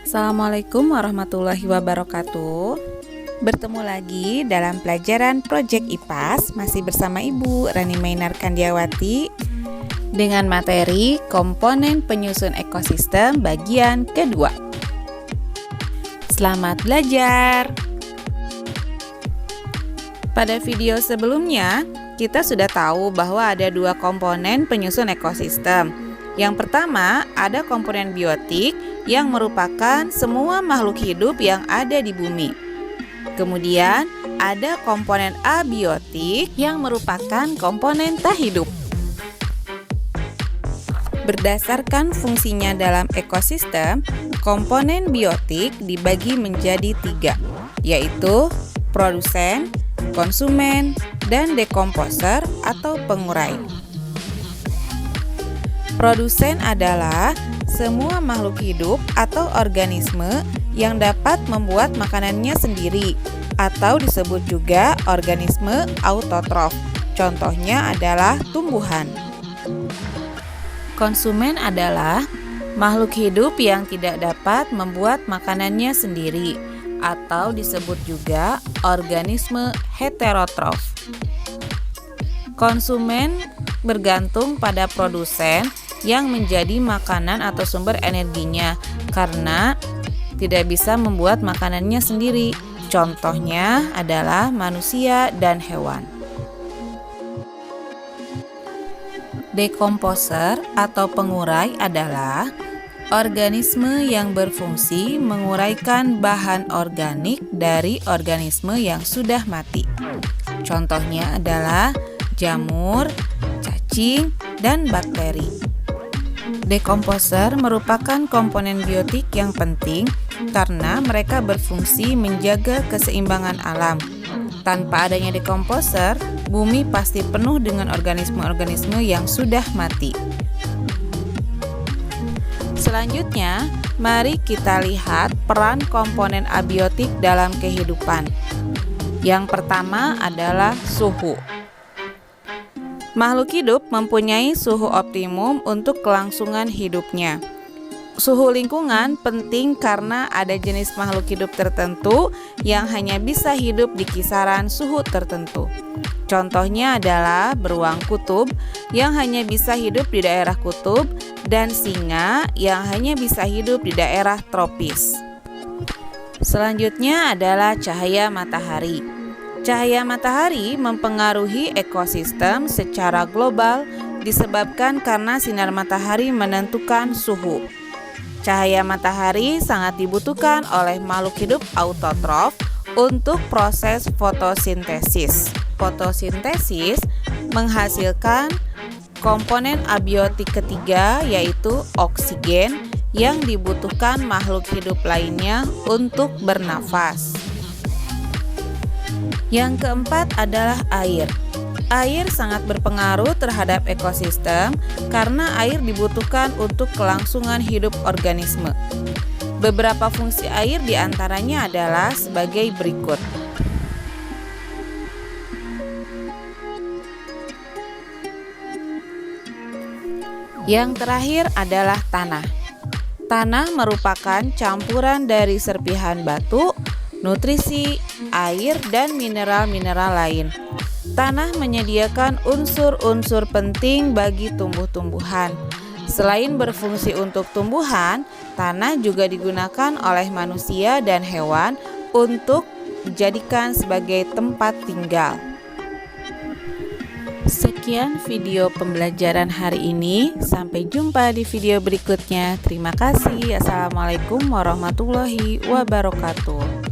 Assalamualaikum warahmatullahi wabarakatuh. Bertemu lagi dalam pelajaran Project IPAS, masih bersama Ibu Rani Mainar Kandiawati dengan materi komponen penyusun ekosistem bagian kedua. Selamat belajar. Pada video sebelumnya, kita sudah tahu bahwa ada dua komponen penyusun ekosistem. Yang pertama, ada komponen biotik yang merupakan semua makhluk hidup yang ada di bumi. Kemudian, ada komponen abiotik yang merupakan komponen tak hidup. Berdasarkan fungsinya dalam ekosistem, komponen biotik dibagi menjadi 3, yaitu produsen, konsumen, dan dekomposer atau pengurai. Produsen adalah semua makhluk hidup atau organisme yang dapat membuat makanannya sendiri atau disebut juga organisme autotrof. Contohnya adalah tumbuhan. Konsumen adalah makhluk hidup yang tidak dapat membuat makanannya sendiri atau disebut juga organisme heterotrof. Konsumen bergantung pada produsen yang menjadi makanan atau sumber energinya karena tidak bisa membuat makanannya sendiri. Contohnya adalah manusia dan hewan. Dekomposer atau pengurai adalah organisme yang berfungsi menguraikan bahan organik dari organisme yang sudah mati. Contohnya adalah jamur, cacing, dan bakteri. Dekomposer merupakan komponen biotik yang penting karena mereka berfungsi menjaga keseimbangan alam. Tanpa adanya dekomposer, bumi pasti penuh dengan organisme-organisme yang sudah mati. Selanjutnya, mari kita lihat peran komponen abiotik dalam kehidupan. Yang pertama adalah suhu. Makhluk hidup mempunyai suhu optimum untuk kelangsungan hidupnya. Suhu lingkungan penting karena ada jenis makhluk hidup tertentu yang hanya bisa hidup di kisaran suhu tertentu. Contohnya adalah beruang kutub yang hanya bisa hidup di daerah kutub dan singa yang hanya bisa hidup di daerah tropis. Selanjutnya adalah cahaya matahari. Cahaya matahari mempengaruhi ekosistem secara global disebabkan karena sinar matahari menentukan suhu. Cahaya matahari sangat dibutuhkan oleh makhluk hidup autotrof untuk proses fotosintesis. Fotosintesis menghasilkan komponen abiotik ketiga, yaitu oksigen yang dibutuhkan makhluk hidup lainnya untuk bernafas. Yang keempat adalah air. Air sangat berpengaruh terhadap ekosistem karena air dibutuhkan untuk kelangsungan hidup organisme. Beberapa fungsi air diantaranya adalah sebagai berikut. Yang terakhir adalah tanah. Tanah merupakan campuran dari serpihan batu, nutrisi, air, dan mineral-mineral lain. Tanah menyediakan unsur-unsur penting bagi tumbuh-tumbuhan. Selain berfungsi untuk tumbuhan, tanah juga digunakan oleh manusia dan hewan untuk dijadikan sebagai tempat tinggal. Sekian video pembelajaran hari ini. Sampai jumpa di video berikutnya. Terima kasih. Assalamualaikum warahmatullahi wabarakatuh.